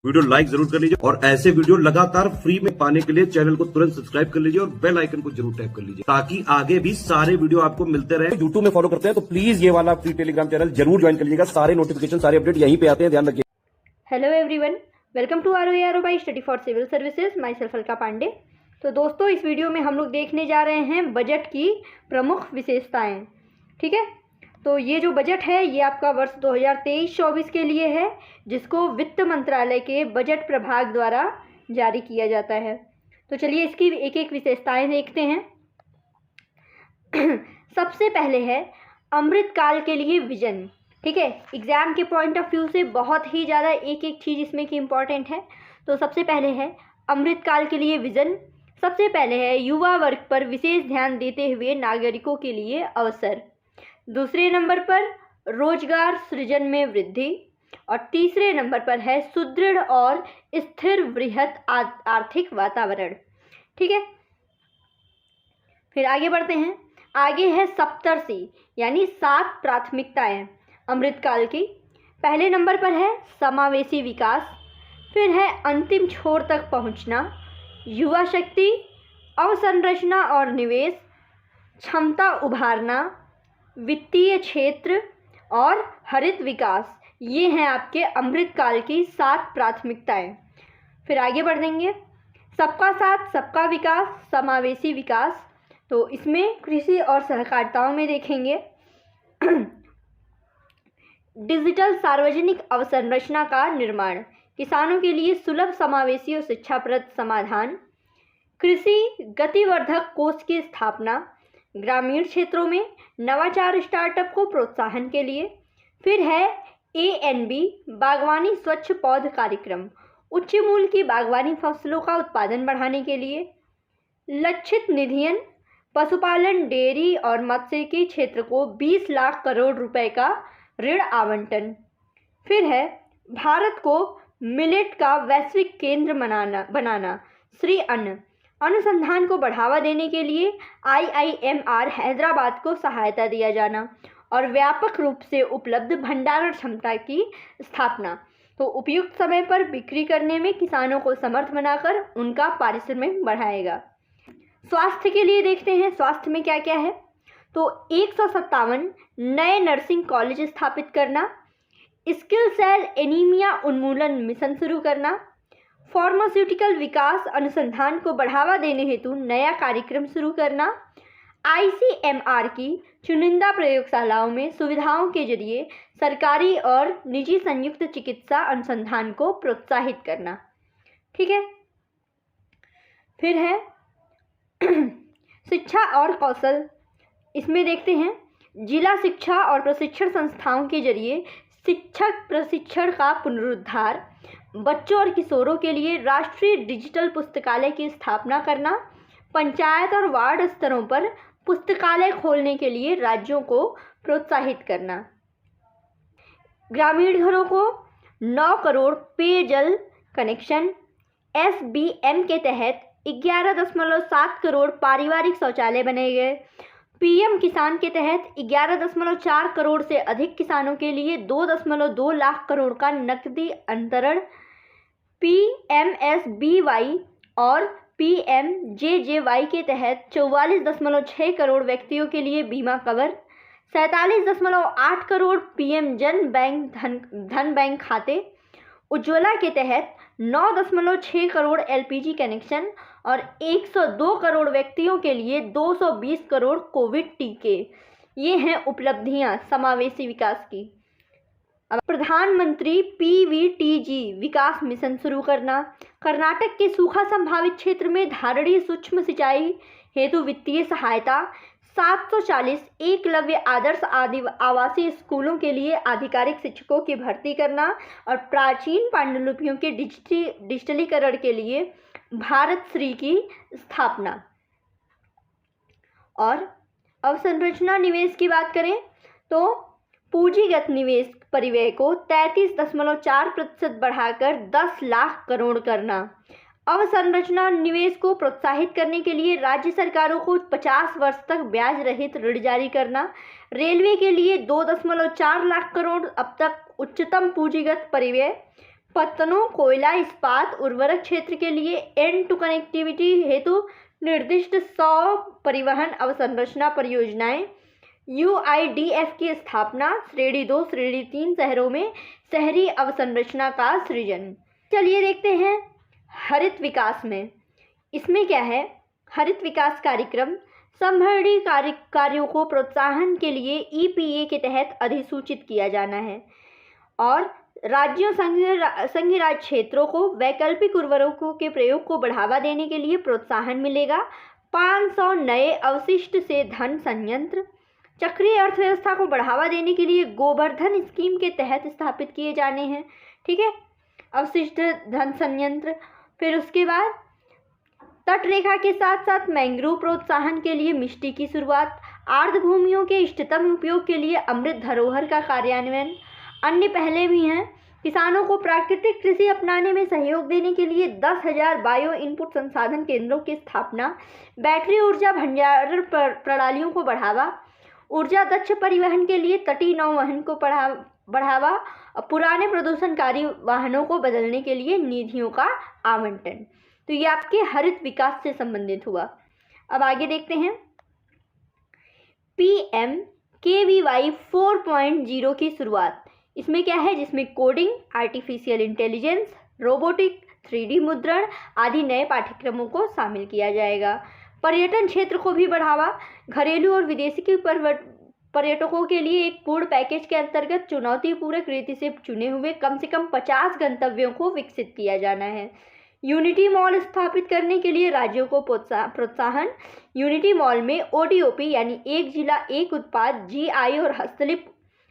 Video like जरूर कर लीजिए और ऐसे वीडियो लगातार फ्री में पाने के लिए चैनल को तुरंत सब्सक्राइब कर लीजिए और बेल आइकन को जरूर टैप कर लीजिए ताकि आगे भी सारे वीडियो आपको मिलते रहे। यूट्यूब में फॉलो करते हैं तो प्लीज ये वाला फ्री टेलीग्राम चैनल जरूर ज्वाइन कर लीजिएगा। सारे नोटिफिकेशन सारे अपडेट यहीं पे आते हैं, ध्यान रखिए। Hello everyone, welcome to ROARO by study for civil services. Myself Alka Pandey. तो दोस्तों, इस वीडियो में हम लोग देखने जा रहे हैं बजट की प्रमुख विशेषताएं। ठीक है, तो ये जो बजट है ये आपका वर्ष 2023-24 के लिए है, जिसको वित्त मंत्रालय के बजट प्रभाग द्वारा जारी किया जाता है। तो चलिए इसकी एक एक विशेषताएं देखते हैं। सबसे पहले है अमृतकाल के लिए विजन। ठीक है, एग्जाम के पॉइंट ऑफ व्यू से बहुत ही ज़्यादा एक एक चीज़ इसमें की इम्पॉर्टेंट है। तो सबसे पहले है अमृतकाल के लिए विजन। सबसे पहले है युवा वर्ग पर विशेष ध्यान देते हुए नागरिकों के लिए अवसर। दूसरे नंबर पर रोजगार सृजन में वृद्धि। और तीसरे नंबर पर है सुदृढ़ और स्थिर वृहत आर्थिक वातावरण। ठीक है, फिर आगे बढ़ते हैं। आगे है सप्तर्षि यानी 7 प्राथमिकताएं अमृतकाल की। पहले नंबर पर है समावेशी विकास, फिर है अंतिम छोर तक पहुंचना, युवा शक्ति, अवसंरचना और निवेश, क्षमता उभारना, वित्तीय क्षेत्र और हरित विकास। ये हैं आपके अमृतकाल की 7 प्राथमिकताएं। फिर आगे बढ़ देंगे। सबका साथ सबका विकास, समावेशी विकास। तो इसमें कृषि और सहकारिताओं में देखेंगे डिजिटल सार्वजनिक अवसंरचना का निर्माण, किसानों के लिए सुलभ समावेशी और शिक्षाप्रद समाधान, कृषि गतिवर्धक कोष की स्थापना, ग्रामीण क्षेत्रों में नवाचार स्टार्टअप को प्रोत्साहन के लिए। फिर है ANB बागवानी स्वच्छ पौध कार्यक्रम, उच्च मूल्य की बागवानी फसलों का उत्पादन बढ़ाने के लिए। लक्षित निधियन पशुपालन, डेयरी और मत्स्य के क्षेत्र को 20 लाख करोड़ रुपए का ऋण आवंटन। फिर है भारत को मिलेट का वैश्विक केंद्र बनाना। श्री अन्न अनुसंधान को बढ़ावा देने के लिए IIMR हैदराबाद को सहायता दिया जाना और व्यापक रूप से उपलब्ध भंडारण क्षमता की स्थापना। तो उपयुक्त समय पर बिक्री करने में किसानों को समर्थ बनाकर उनका पारिश्रमिक बढ़ाएगा। स्वास्थ्य के लिए देखते हैं, स्वास्थ्य में क्या क्या है। तो 157 नए नर्सिंग कॉलेज स्थापित करना, स्किल सेल एनीमिया उन्मूलन मिशन शुरू करना, फार्मास्यूटिकल विकास अनुसंधान को बढ़ावा देने हेतु नया कार्यक्रम शुरू करना, ICMR की चुनिंदा प्रयोगशालाओं में सुविधाओं के जरिए सरकारी और निजी संयुक्त चिकित्सा अनुसंधान को प्रोत्साहित करना। ठीक है, फिर है शिक्षा और कौशल। इसमें देखते हैं जिला शिक्षा और प्रशिक्षण संस्थाओं के जरिए शिक्षक प्रशिक्षण का पुनरुद्धार, बच्चों और किशोरों के लिए राष्ट्रीय डिजिटल पुस्तकालय की स्थापना करना, पंचायत और वार्ड स्तरों पर पुस्तकालय खोलने के लिए राज्यों को प्रोत्साहित करना। ग्रामीण घरों को 9 करोड़ पेयजल कनेक्शन। SBM के तहत 11.7 करोड़ पारिवारिक शौचालय बने गए। PM किसान के तहत 11.4 करोड़ से अधिक किसानों के लिए 2.2 लाख करोड़ का नकदी अंतरण। PMSBY और PMJJY के तहत 44.6 करोड़ व्यक्तियों के लिए बीमा कवर। 47.8 करोड़ PM धन बैंक खाते। उज्ज्वला के तहत 9.6 करोड़ LPG कनेक्शन और 102 करोड़ व्यक्तियों के लिए 220 करोड़ कोविड टीके। ये हैं उपलब्धियां समावेशी विकास की। अब प्रधानमंत्री PVTG विकास मिशन शुरू करना, कर्नाटक के सूखा संभावित क्षेत्र में धारणीय सूक्ष्म सिंचाई हेतु वित्तीय सहायता, 740 एकलव्य आदर्श आवासीय स्कूलों के लिए आधिकारिक शिक्षकों की भर्ती करना और प्राचीन पांडुलिपियों के डिजिटलीकरण के लिए भारत श्री की स्थापना। और अवसंरचना निवेश की बात करें तो पूंजीगत निवेश परिव्यय को 33.4% बढ़ाकर 10 लाख करोड़ करना। अवसंरचना निवेश को प्रोत्साहित करने के लिए राज्य सरकारों को 50 वर्ष तक ब्याज रहित ऋण जारी करना। रेलवे के लिए 2.4 लाख करोड़ अब तक उच्चतम पूंजीगत परिव्यय। पत्तनों, कोयला, इस्पात, उर्वरक क्षेत्र के लिए एंड टू कनेक्टिविटी हेतु निर्दिष्ट 100 परिवहन अवसंरचना परियोजनाएं, UIDF की स्थापना, श्रेणी 2, श्रेणी 3 शहरों में शहरी अवसंरचना का सृजन। चलिए देखते हैं हरित विकास में। इसमें क्या है, हरित विकास कार्यक्रम संभरणी कार्यों को प्रोत्साहन के लिए EPA के तहत अधिसूचित किया जाना है और राज्यों संघ राज्य क्षेत्रों को वैकल्पिक उर्वरकों के प्रयोग को बढ़ावा देने के लिए प्रोत्साहन मिलेगा। 500 नए अवशिष्ट से धन संयंत्र चक्रीय अर्थव्यवस्था को बढ़ावा देने के लिए गोवर्धन स्कीम के तहत स्थापित किए जाने हैं। ठीक है, अवशिष्ट धन संयंत्र। फिर उसके बाद तट रेखा के साथ साथ मैंग्रोव प्रोत्साहन के लिए मिष्टी की शुरुआत, आर्द्र भूमियों के इष्टतम उपयोग के लिए अमृत धरोहर का कार्यान्वयन, अन्य पहले भी हैं। किसानों को प्राकृतिक कृषि अपनाने में सहयोग देने के लिए 10,000 बायो इनपुट संसाधन केंद्रों की स्थापना, बैटरी ऊर्जा भंडारण प्रणालियों को बढ़ावा, ऊर्जा दक्ष परिवहन के लिए तटीय नौवहन को बढ़ावा, पुराने प्रदूषणकारी वाहनों को बदलने के लिए निधियों का आवंटन। तो ये आपके हरित विकास से संबंधित हुआ। अब आगे देखते हैं PMKVY 4.0 की शुरुआत। इसमें क्या है, जिसमें coding, artificial intelligence, robotic, 3D मुद्रण आदि नए पाठ्यक्रमों को शामिल किया जाएगा। पर्यटन क्षेत्र को भी बढ़ावा, घरेलू और विदेशी पर्यटकों के लिए एक पूर्ण पैकेज के अंतर्गत चुनौतीपूर्ण रीति से चुने हुए कम से कम 50 गंतव्यों को विकसित किया जाना है। यूनिटी मॉल स्थापित करने के लिए राज्यों को प्रोत्साहन, यूनिटी मॉल में ODOP यानी एक जिला एक उत्पाद, GI और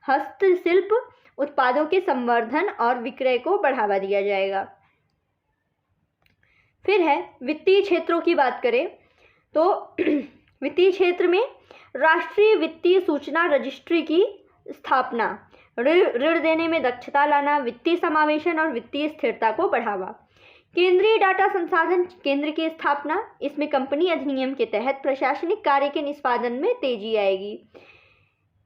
हस्तशिल्प उत्पादों के संवर्धन और विक्रय को बढ़ावा दिया जाएगा। फिर है वित्तीय क्षेत्रों की बात करें तो वित्तीय क्षेत्र में राष्ट्रीय वित्तीय सूचना रजिस्ट्री की स्थापना, ऋण देने में दक्षता लाना, वित्तीय समावेशन और वित्तीय स्थिरता को बढ़ावा। केंद्रीय डाटा संसाधन केंद्र की स्थापना, इसमें कंपनी अधिनियम के तहत प्रशासनिक कार्य के निष्पादन में तेजी आएगी।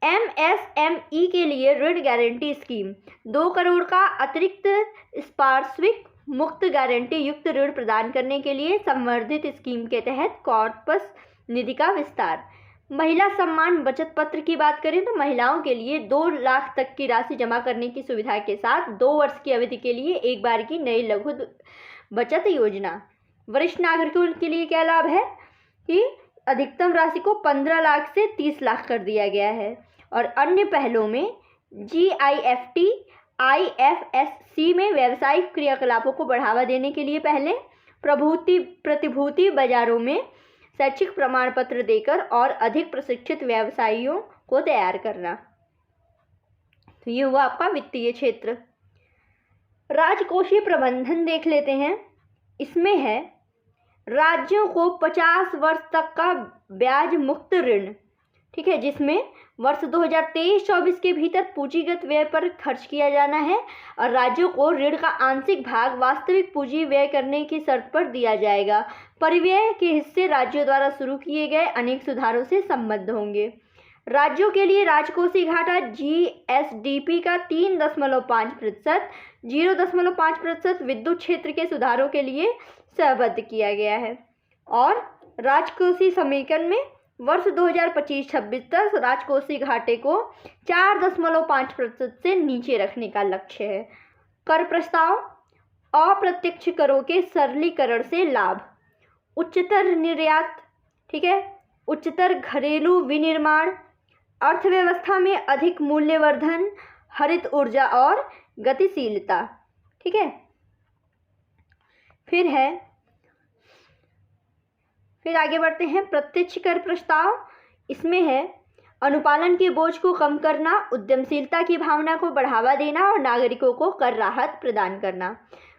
MSME के लिए ऋण गारंटी स्कीम, 2 करोड़ का अतिरिक्त स्पार्श्विक मुक्त गारंटी युक्त ऋण प्रदान करने के लिए संवर्धित स्कीम के तहत कॉर्पस निधि का विस्तार। महिला सम्मान बचत पत्र की बात करें तो महिलाओं के लिए 2 लाख तक की राशि जमा करने की सुविधा के साथ 2 वर्ष की अवधि के लिए एक बार की नई लघु बचत योजना। वरिष्ठ नागरिकों के लिए क्या लाभ है कि अधिकतम राशि को 15 लाख से 30 लाख कर दिया गया है और अन्य पहलों में GIFT IFSC में व्यावसायिक क्रियाकलापों को बढ़ावा देने के लिए पहले प्रतिभूति बाजारों में शैक्षिक प्रमाण पत्र देकर और अधिक प्रशिक्षित व्यवसायियों को तैयार करना। तो ये हुआ आपका वित्तीय क्षेत्र। राजकोषीय प्रबंधन देख लेते हैं। इसमें है राज्यों को 50 वर्ष तक का ब्याज मुक्त ऋण, ठीक है, जिसमें वर्ष 2023-24 के भीतर पूंजीगत व्यय पर खर्च किया जाना है और राज्यों को ऋण का आंशिक भाग वास्तविक पूंजी व्यय करने की शर्त पर दिया जाएगा। परिव्यय के हिस्से राज्यों द्वारा शुरू किए गए अनेक सुधारों से संबद्ध होंगे। राज्यों के लिए राजकोषीय घाटा GSDP का 3.5%, 0.5% विद्युत क्षेत्र के सुधारों के लिए सहबद्ध किया गया है और राजकोषीय समीकरण में वर्ष 2025-26 तक राजकोषीय घाटे को 4.5% से नीचे रखने का लक्ष्य है। कर प्रस्ताव, अप्रत्यक्ष करों के सरलीकरण से लाभ, उच्चतर निर्यात, ठीक है, उच्चतर घरेलू विनिर्माण, अर्थव्यवस्था में अधिक मूल्यवर्धन, हरित ऊर्जा और गतिशीलता, ठीक है। फिर आगे बढ़ते हैं प्रत्यक्ष कर प्रस्ताव। इसमें है अनुपालन के बोझ को कम करना, उद्यमशीलता की भावना को बढ़ावा देना और नागरिकों को कर राहत प्रदान करना।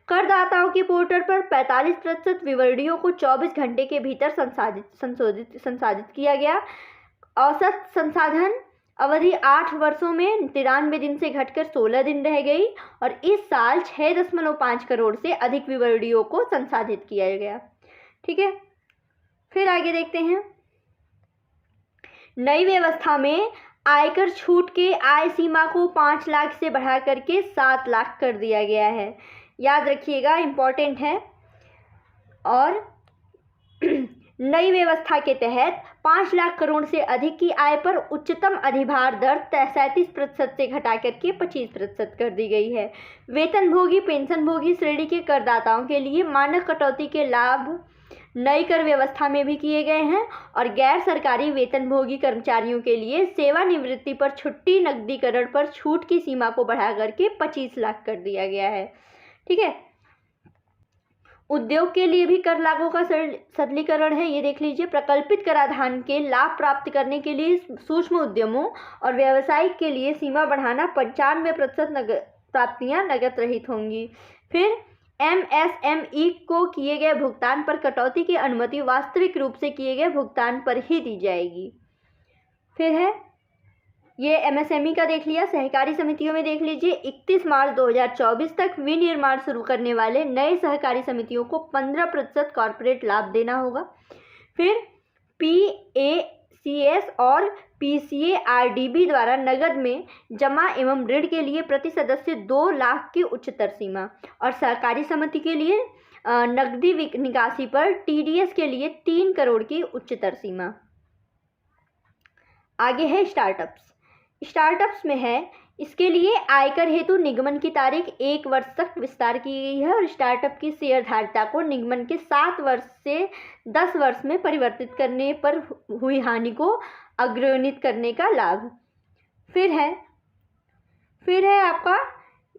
करदाताओं के पोर्टल पर 45% विवरणियों को 24 घंटे के भीतर संसाधित किया गया। औसत संसाधन अवधि 8 वर्षों में 93 दिन से घटकर 16 दिन रह गई और इस साल 6.5 करोड़ से अधिक विवरणियों को संसाधित किया गया, ठीक है। फिर आगे देखते हैं नई व्यवस्था में आयकर छूट के आय सीमा को 5 लाख से बढ़ा करके 7 लाख कर दिया गया है। याद रखिएगा, इम्पॉर्टेंट है। और नई व्यवस्था के तहत 5 लाख करोड़ से अधिक की आय पर उच्चतम अधिभार दर 37% से घटा करके 25% कर दी गई है। वेतनभोगी पेंशनभोगी श्रेणी के करदाताओं के लिए मानक कटौती के लाभ नई कर व्यवस्था में भी किए गए हैं और गैर सरकारी वेतनभोगी कर्मचारियों के लिए सेवानिवृत्ति पर छुट्टी नकदीकरण पर छूट की सीमा को बढ़ा करके 25 लाख कर दिया गया है। ठीक है। उद्योग के लिए भी कर लागू का सरलीकरण है, ये देख लीजिए। प्रकल्पित कराधान के लाभ प्राप्त करने के लिए सूक्ष्म उद्यमों और व्यवसायिक के लिए सीमा बढ़ाना 95% प्राप्तियां नगद रहित होंगी। फिर MSME को किए गए भुगतान पर कटौती की अनुमति वास्तविक रूप से किए गए भुगतान पर ही दी जाएगी। फिर है ये MSME का देख लिया। सहकारी समितियों में देख लीजिए 31 मार्च 2024 तक विनिर्माण शुरू करने वाले नए सहकारी समितियों को 15% कॉर्पोरेट लाभ देना होगा। फिर PACS और PCARDB द्वारा नगद में जमा एवं ऋण के लिए प्रति सदस्य 2 लाख की उच्चतर सीमा और सहकारी समिति के लिए नकदी निकासी पर TDS के लिए 3 करोड़ की उच्चतर सीमा। आगे है स्टार्टअप्स में है, इसके लिए आयकर हेतु निगमन की तारीख 1 वर्ष तक विस्तार की गई है और स्टार्टअप की शेयरधारिता को निगमन के 7 वर्ष से 10 वर्ष में परिवर्तित करने पर हुई हानि को अग्रान्वित करने का लाभ। फिर है आपका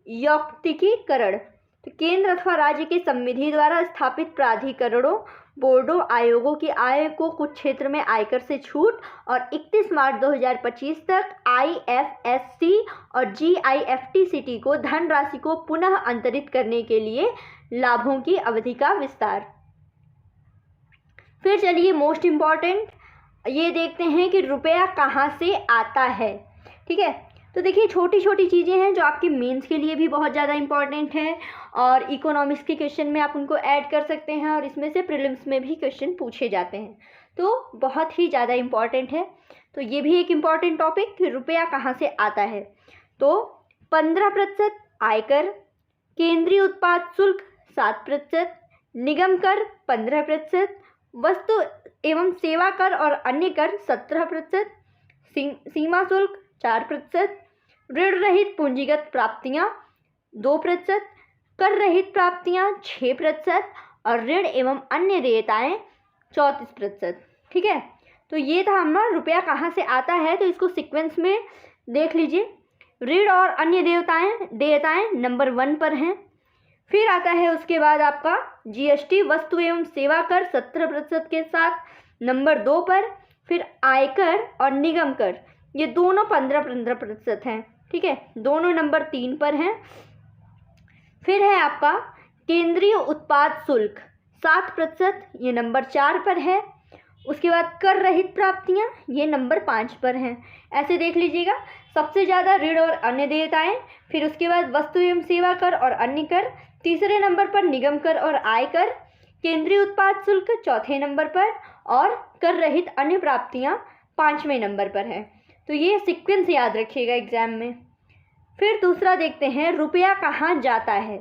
यौक्तिकीकरण। तो केंद्र अथवा राज्य के संविधि द्वारा स्थापित प्राधिकरणों बोर्डों आयोगों की आय को कुछ क्षेत्र में आयकर से छूट और 31 मार्च 2025 तक IFSC और GIFT को धनराशि को पुनः अंतरित करने के लिए लाभों की अवधि का विस्तार। फिर चलिए मोस्ट इम्पॉर्टेंट ये देखते हैं कि रुपया कहाँ से आता है। ठीक है, तो देखिए छोटी छोटी चीज़ें हैं जो आपके मेंस के लिए भी बहुत ज़्यादा इंपॉर्टेंट है और इकोनॉमिक्स के क्वेश्चन में आप उनको ऐड कर सकते हैं और इसमें से प्रीलिम्स में भी क्वेश्चन पूछे जाते हैं, तो बहुत ही ज़्यादा इंपॉर्टेंट है। तो ये भी एक इम्पॉर्टेंट टॉपिक कि रुपया कहाँ से आता है। तो 15% आयकर, केंद्रीय उत्पाद शुल्क 7%, निगम कर 15%, वस्तु एवं सेवा कर और अन्य कर 17%, सीमा शुल्क 4%, ऋण रहित पूंजीगत प्राप्तियां 2%, कर रहित प्राप्तियां 6% और ऋण एवं अन्य देयताएं 34%। ठीक है, तो ये था हमारा रुपया कहाँ से आता है। तो इसको सीक्वेंस में देख लीजिए। ऋण और अन्य देयताएं नंबर 1 पर हैं। फिर आता है उसके बाद आपका GST वस्तु एवं सेवा कर 17% के साथ नंबर 2 पर। फिर आयकर और निगम कर ये दोनों 15% हैं। ठीक है, दोनों नंबर 3 पर हैं। फिर है आपका केंद्रीय उत्पाद शुल्क 7%, ये नंबर 4 पर है। उसके बाद कर रहित प्राप्तियां ये नंबर 5 पर हैं। ऐसे देख लीजिएगा, सबसे ज़्यादा ऋण और अन्य देयताएं, फिर उसके बाद वस्तु एवं सेवा कर और अन्य कर, तीसरे नंबर पर निगम कर और आयकर, केंद्रीय उत्पाद शुल्क चौथे नंबर पर और कर रहित अन्य प्राप्तियां 5वें नंबर पर है। तो ये सीक्वेंस याद रखिएगा एग्जाम में। फिर दूसरा देखते हैं रुपया कहाँ जाता है।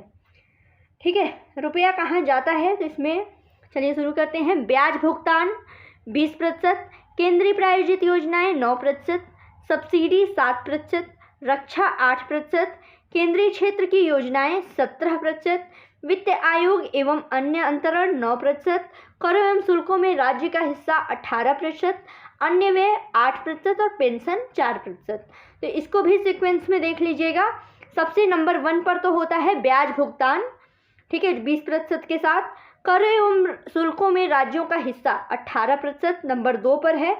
ठीक है, रुपया कहाँ जाता है, तो इसमें चलिए शुरू करते हैं। ब्याज भुगतान 20%, केंद्रीय प्रायोजित योजनाएं 9%, सब्सिडी 7%, रक्षा 8%, केंद्रीय क्षेत्र की योजनाएं 17%, वित्त आयोग एवं अन्य अंतरण 9%, करों एवं शुल्कों में राज्य का हिस्सा 18%, अन्य व्यय 8% और पेंशन 4%। तो इसको भी सीक्वेंस में देख लीजिएगा। सबसे नंबर 1 पर तो होता है ब्याज भुगतान, ठीक है, 20% के साथ। कर एवं शुल्कों में राज्यों का हिस्सा 18% नंबर 2 पर है।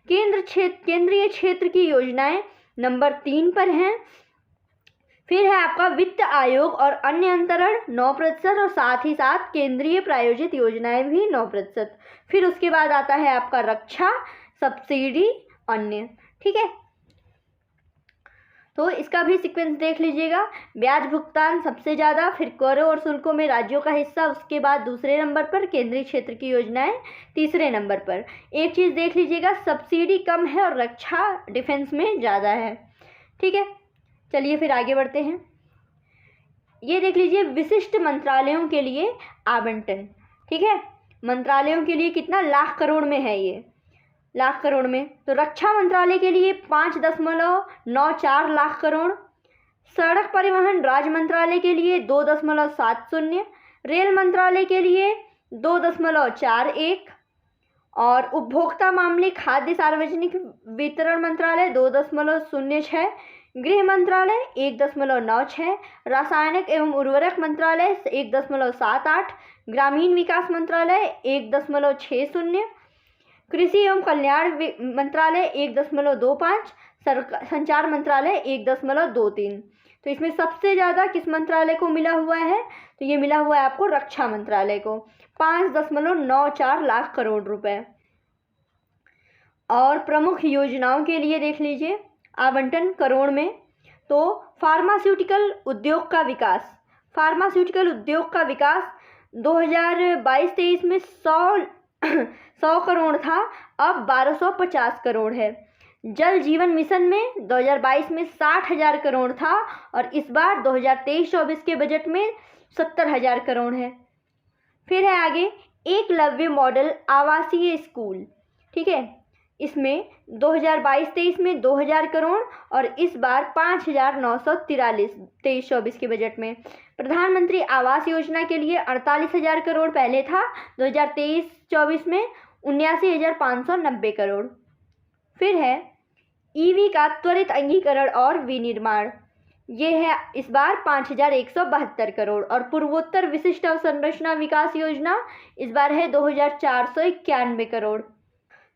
केंद्रीय क्षेत्र की योजनाएं नंबर 3 पर हैं। फिर है आपका वित्त आयोग और अन्य अंतरण 9% और साथ ही साथ केंद्रीय प्रायोजित योजनाएं भी 9%। फिर उसके बाद आता है आपका रक्षा, सब्सिडी, अन्य। ठीक है, तो इसका भी सीक्वेंस देख लीजिएगा। ब्याज भुगतान सबसे ज़्यादा, फिर करों और शुल्कों में राज्यों का हिस्सा, उसके बाद दूसरे नंबर पर केंद्रीय क्षेत्र की योजनाएं तीसरे नंबर पर। एक चीज़ देख लीजिएगा, सब्सिडी कम है और रक्षा डिफेंस में ज़्यादा है। ठीक है, चलिए फिर आगे बढ़ते हैं। ये देख लीजिए विशिष्ट मंत्रालयों के लिए आवंटन, ठीक है। मंत्रालयों के लिए कितना, लाख करोड़ में है ये, लाख करोड़ में। तो रक्षा मंत्रालय के लिए 5.94 लाख करोड़, सड़क परिवहन राज्य मंत्रालय के लिए 2.70, रेल मंत्रालय के लिए 2.41 और उपभोक्ता मामले खाद्य सार्वजनिक वितरण मंत्रालय 2.06, गृह मंत्रालय 1.96, रासायनिक एवं उर्वरक मंत्रालय 1.78, ग्रामीण विकास मंत्रालय 1.60, कृषि एवं कल्याण मंत्रालय 1.25, संचार मंत्रालय 1.23। तो इसमें सबसे ज़्यादा किस मंत्रालय को मिला हुआ है, तो ये मिला हुआ है आपको रक्षा मंत्रालय को, 5.94 लाख करोड़ रुपए। और प्रमुख योजनाओं के लिए देख लीजिए आवंटन करोड़ में, तो फार्मास्यूटिकल उद्योग का विकास, फार्मास्यूटिकल उद्योग का विकास 2022-23 में 100 करोड़ था, अब 1250 करोड़ है। जल जीवन मिशन में 2022 में 60,000 करोड़ था और इस बार 2023-24 के बजट में 70,000 करोड़ है। फिर है आगे एकलव्य मॉडल आवासीय स्कूल, ठीक है, इसमें 2022-23 में 2,000 करोड़ और इस बार 5,943 23-24 के बजट में। प्रधानमंत्री आवास योजना के लिए 48,000 करोड़ पहले था, 2023-24 में 79,590 करोड़। फिर है ईवी का त्वरित अंगीकरण और विनिर्माण, ये है इस बार 5,172 करोड़ और पूर्वोत्तर विशिष्ट अवसंरचना विकास योजना इस बार है 2,491 करोड़।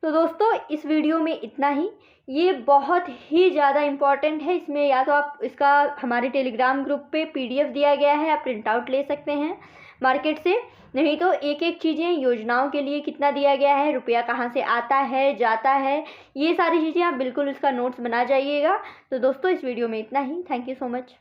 तो दोस्तों इस वीडियो में इतना ही, ये बहुत ही ज़्यादा इम्पॉर्टेंट है। इसमें या तो आप इसका हमारे टेलीग्राम ग्रुप पे PDF दिया गया है, आप प्रिंट आउट ले सकते हैं मार्केट से, नहीं तो एक एक चीज़ें योजनाओं के लिए कितना दिया गया है, रुपया कहाँ से आता है जाता है, ये सारी चीज़ें आप बिल्कुल इसका नोट्स बना जाइएगा। तो दोस्तों इस वीडियो में इतना ही, थैंक यू सो मच।